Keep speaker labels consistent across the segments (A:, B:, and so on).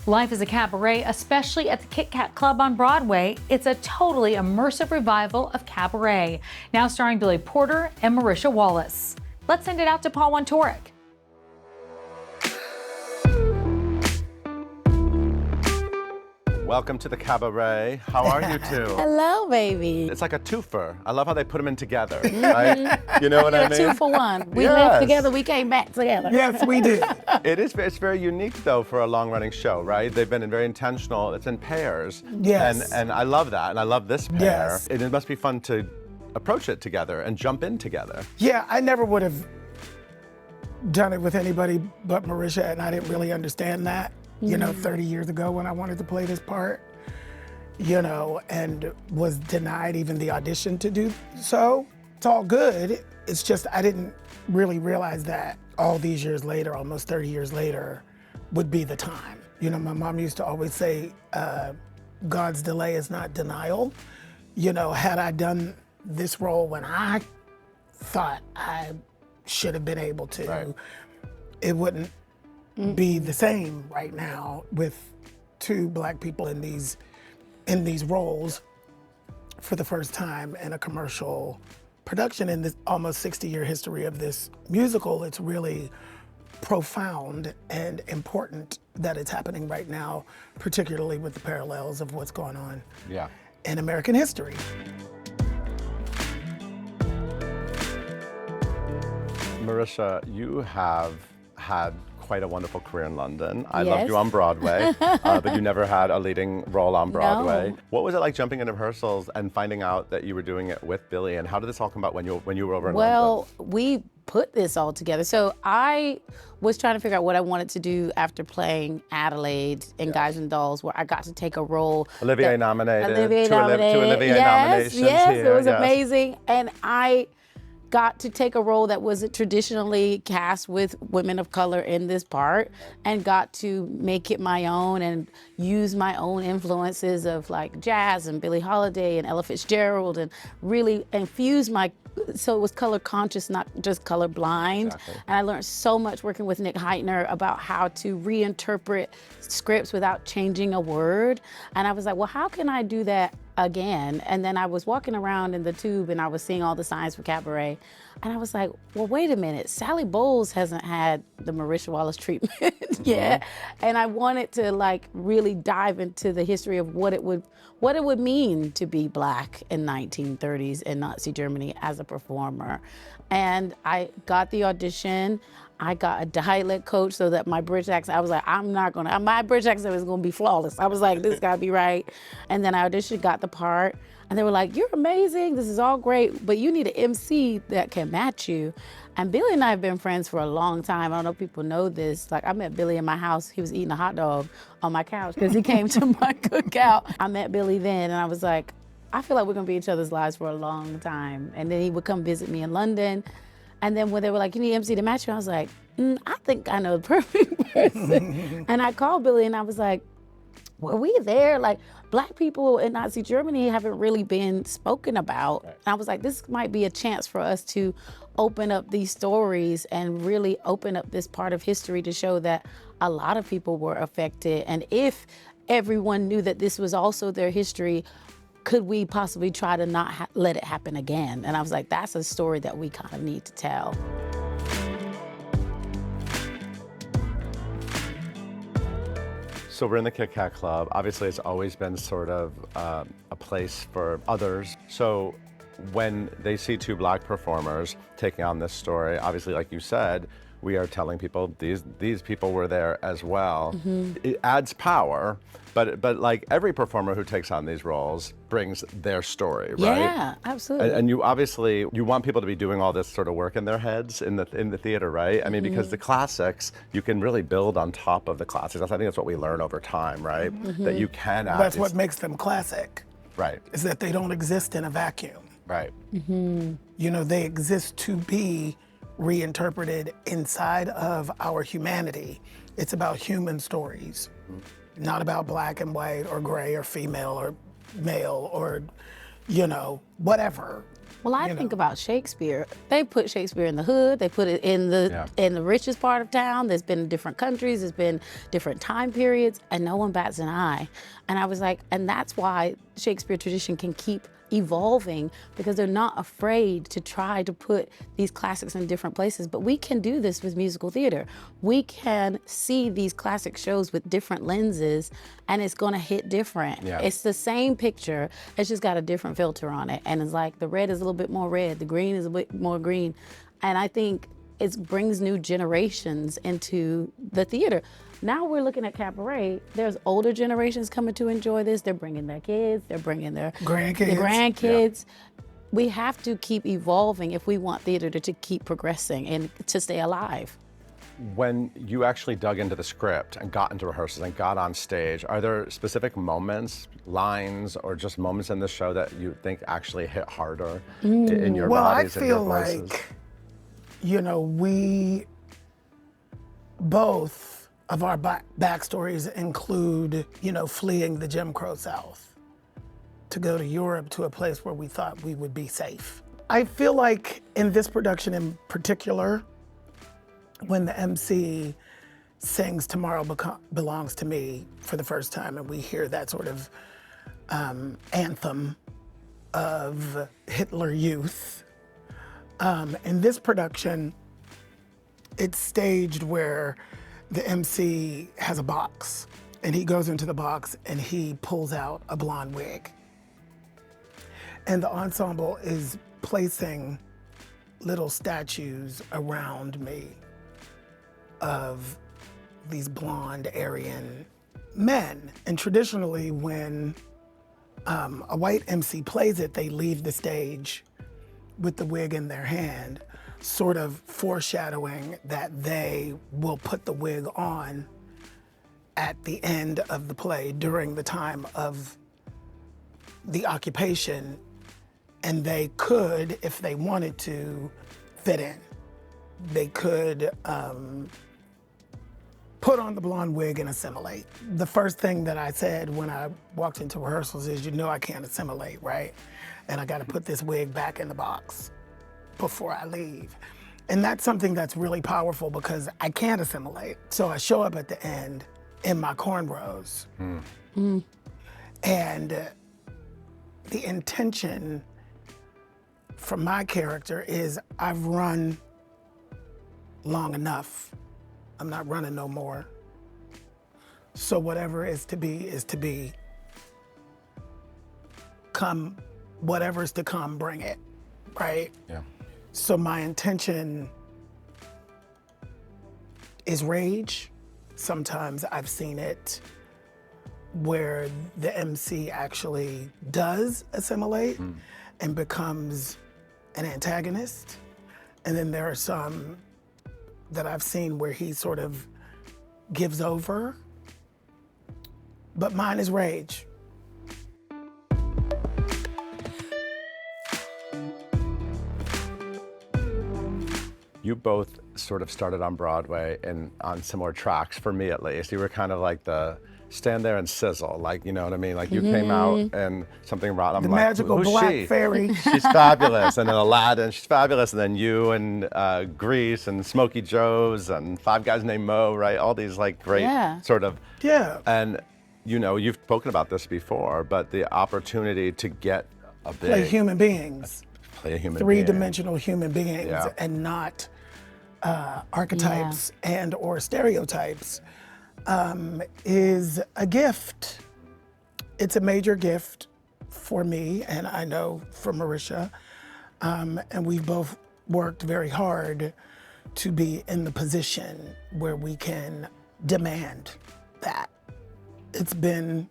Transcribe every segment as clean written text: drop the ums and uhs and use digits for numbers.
A: Life is a Cabaret, especially at the Kit Kat Club on Broadway. It's a totally immersive revival of Cabaret, now starring Billy Porter and Marisha Wallace. Let's send it out to Paul Wontorek.
B: Welcome to the Cabaret. How are you two?
C: Hello, baby.
B: It's like a twofer. I love how they put them in together, right? You know what I mean?
C: 2 for 1. We
B: Yes.
C: left together, we came back together.
D: Yes, we did.
B: It's very unique though for a long-running show, right? They've been very intentional. It's in pairs.
D: Yes.
B: And I love that, and I love this pair.
D: Yes.
B: It must be fun to approach it together and jump in together.
D: Yeah, I never would have done it with anybody but Marisha, and I didn't really understand that, 30 years ago when I wanted to play this part, and was denied even the audition to do so. It's all good. It's just I didn't really realize that all these years later, almost 30 years later, would be the time. My mom used to always say, God's delay is not denial. Had I done this role when I thought I should have been able to,
B: Right.
D: it wouldn't be the same right now with 2 Black people in these roles for the first time in a commercial production in this almost 60-year history of this musical. It's really profound and important that it's happening right now, particularly with the parallels of what's going on in American history.
B: Marisha, you have had quite a wonderful career in London. I loved
C: Yes.
B: you on Broadway, but you never had a leading role on Broadway.
C: No.
B: What was it like jumping into rehearsals and finding out that you were doing it with Billy? And how did this all come about when you were over in London?
C: Well, we put this all together. So I was trying to figure out what I wanted to do after playing Adelaide in Guys and Dolls, where I got to take a role.
B: Olivier nominated.
C: Olivier
B: Two Olivier nominations
C: Yes,
B: here.
C: it was
B: yes.
C: amazing. And I got to take a role that was traditionally cast with women of color in this part and got to make it my own and use my own influences of like jazz and Billie Holiday and Ella Fitzgerald and really infuse so it was color conscious, not just color blind.
B: Exactly.
C: And I learned so much working with Nick Heitner about how to reinterpret scripts without changing a word. And I was like, well, how can I do that again? And then I was walking around in the tube and I was seeing all the signs for Cabaret. And I was like, well, wait a minute. Sally Bowles hasn't had the Marisha Wallace treatment yet. And I wanted to really dive into the history of what it would mean to be Black in 1930s in Nazi Germany as a performer. And I got the audition. I got a dialect coach so that my British accent, I was like, my British accent was gonna be flawless. I was like, this gotta be right. And then I auditioned, got the part, and they were like, you're amazing, this is all great, but you need an MC that can match you. And Billy and I have been friends for a long time. I don't know if people know this. I met Billy in my house. He was eating a hot dog on my couch because he came to my cookout. I met Billy then, and I was like, I feel like we're gonna be in each other's lives for a long time. And then he would come visit me in London. And then when they were like, you need MC to match you, I was like, I think I know the perfect person. And I called Billy and I was like, were we there? Black people in Nazi Germany haven't really been spoken about. Right. And I was like, this might be a chance for us to open up these stories and really open up this part of history to show that a lot of people were affected. And if everyone knew that this was also their history, could we possibly try to not let it happen again? And I was like, that's a story that we kind of need to tell.
B: So we're in the Kit Kat Club. Obviously, it's always been sort of a place for others. So when they see 2 Black performers taking on this story, obviously, like you said, we are telling people these people were there as well. It adds power, but like every performer who takes on these roles brings their story, right?
C: Yeah, absolutely.
B: And you obviously, you want people to be doing all this sort of work in their heads in the theater, right? I mean, because the classics, you can really build on top of the classics. I think that's what we learn over time, right? That you can add
D: That's what makes them classic.
B: Right.
D: Is that they don't exist in a vacuum.
B: Right.
D: They exist to be reinterpreted inside of our humanity. It's about human stories, not about black and white or gray or female or male or, whatever.
C: Well, I think about Shakespeare. They put Shakespeare in the hood. They put it in the richest part of town. There's been different countries. There's been different time periods, and no one bats an eye. And I was like, and that's why Shakespeare tradition can keep evolving, because they're not afraid to try to put these classics in different places. But we can do this with musical theater. We can see these classic shows with different lenses, and it's gonna hit different.
B: Yeah.
C: It's the same picture, it's just got a different filter on it. And it's like the red is a little bit more red, the green is a bit more green. And I think it brings new generations into the theater. Now we're looking at Cabaret. There's older generations coming to enjoy this. They're bringing their kids. They're bringing their grandkids. We have to keep evolving if we want theater to keep progressing and to stay alive.
B: When you actually dug into the script and got into rehearsals and got on stage, are there specific moments, lines, or just moments in the show that you think actually hit harder in your bodies and your voices?
D: Well, I feel like, you know, we both of our backstories include, you know, fleeing the Jim Crow South to go to Europe, to a place where we thought we would be safe. I feel like in this production in particular, when the MC sings Tomorrow Belongs to Me for the first time, and we hear that sort of anthem of Hitler Youth, in this production, it's staged where the MC has a box, and he goes into the box and he pulls out a blonde wig. And the ensemble is placing little statues around me of these blonde Aryan men. And traditionally, when a white MC plays it, they leave the stage with the wig in their hand, sort of foreshadowing that they will put the wig on at the end of the play during the time of the occupation, and they could, if they wanted to, fit in. They could put on the blonde wig and assimilate. The first thing that I said when I walked into rehearsals is, you know I can't assimilate, right? And I gotta put this wig back in the box before I leave. And that's something that's really powerful because I can't assimilate. So I show up at the end in my cornrows. And the intention for my character is I've run long enough. I'm not running no more. So whatever is to be is to be. Come, whatever's to come, bring it, right?
B: Yeah.
D: So my intention is rage. Sometimes I've seen it where the MC actually does assimilate and becomes an antagonist. And then there are some that I've seen where he sort of gives over. But mine is rage.
B: You both sort of started on Broadway and on similar tracks, for me at least. You were kind of like the stand there and sizzle, like, you know what I mean? Like you came out and something wrong. I'm
D: The
B: like,
D: magical
B: who's
D: black
B: she?
D: fairy.
B: She's fabulous. And then Aladdin, she's fabulous. And then you and Grease and Smokey Joe's and Five Guys Named Mo, right? All these like great sort of.
D: Yeah.
B: And you know, you've spoken about this before, but the opportunity to get a big.
D: Play human beings.
B: Play a human
D: Three-dimensional human beings
B: Yeah.
D: and not archetypes and or stereotypes is a gift. It's a major gift for me, and I know for Marisha, and we've both worked very hard to be in the position where we can demand that. It's been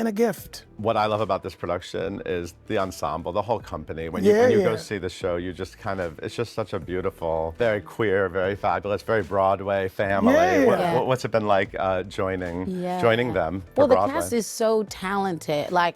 D: a gift.
B: What I love about this production is the ensemble, the whole company. When you go see the show, you just kind of, it's just such a beautiful, very queer, very fabulous, very Broadway family. What's it been like joining them for
C: Well, the
B: Broadway?
C: cast is so talented. Like,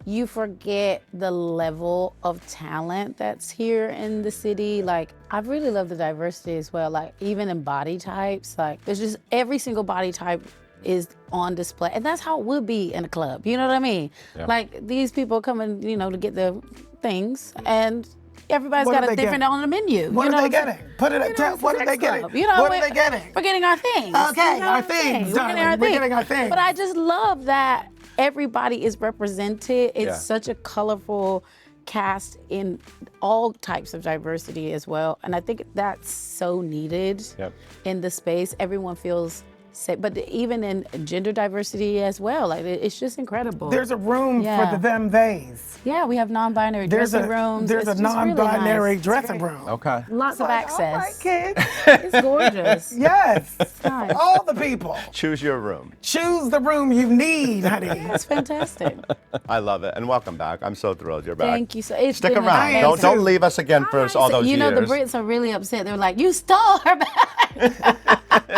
C: you forget the level of talent that's here in the city. Like, I really love the diversity as well. Like, even in body types, like, there's just every single body type is on display. And that's how it would be in a club. You know what I mean?
B: Yeah.
C: Like these people coming, to get their things, and everybody's
D: What
C: got
D: are
C: a
D: they
C: different
D: getting?
C: on the menu.
D: What
C: you know
D: are they
C: I'm
D: getting?
C: saying?
D: Put it
C: You know, it's
D: what
C: a
D: are they
C: sex
D: getting?
C: club. You know,
D: What are they getting?
C: We're getting our things.
D: Okay,
C: You know
D: our
C: what I'm saying?
D: things,
C: We're getting
D: darling.
C: our
D: We're
C: things.
D: getting our things.
C: But I just love that everybody is represented. It's
B: Yeah.
C: such a colorful cast in all types of diversity as well. And I think that's so needed
B: Yep.
C: in the space. Everyone feels safe, but even in gender diversity as well. Like it's just incredible.
D: There's a room
C: Yeah.
D: for the them, theys.
C: Yeah, we have non-binary
D: There's
C: dressing rooms.
D: There's
C: It's
D: a
C: just really
D: non-binary
C: nice. It's
D: dressing
C: great.
D: room.
B: Okay.
C: Lots of access.
D: All right, kids.
C: It's gorgeous.
D: Yes.
C: nice.
D: All the people.
B: Choose your room.
D: Choose the room you need, honey.
C: It's fantastic.
B: I love it. And welcome back. I'm so thrilled you're back.
C: Thank you. So it's
B: Stick
C: been
B: around.
C: amazing.
B: Don't leave us again for all those
C: You know,
B: years.
C: the Brits are really upset. They're like, you stole her back.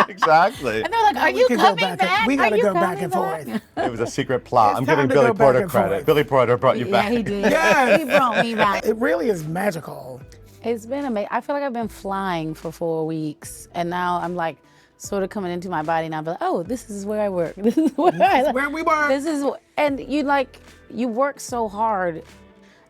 B: Exactly.
C: And they're like, are you
D: We can go
C: coming
D: back.
C: back?
D: We
C: Are
D: gotta
C: you
D: go back
C: coming
D: and
C: back?
D: forth.
B: It was a secret plot.
D: It's
B: I'm
D: time
B: giving
D: to
B: Billy
D: go back
B: Porter
D: and
B: credit.
D: forth.
B: Billy Porter brought you
C: Yeah,
B: back.
C: he did.
D: Yes.
C: He brought me back.
D: It really is magical.
C: It's been amazing. I feel like I've been flying for 4 weeks, and now I'm like sort of coming into my body now. I'm like, oh, this is where I work. This is where
D: Where we were.
C: This is, and you work so hard,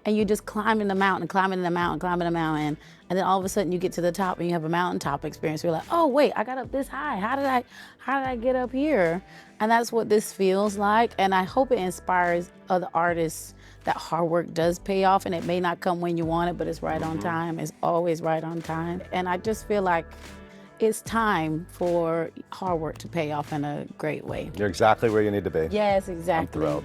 C: and you just climbing the mountain, climbing the mountain, climbing the mountain, and then all of a sudden you get to the top and you have a mountaintop experience. You're like, oh wait, I got up this high. How did I get up here? And that's what this feels like. And I hope it inspires other artists that hard work does pay off, and it may not come when you want it, but it's right on time. It's always right on time. And I just feel like it's time for hard work to pay off in a great way.
B: You're exactly where you need to be.
C: Yes, exactly.
B: thrilled.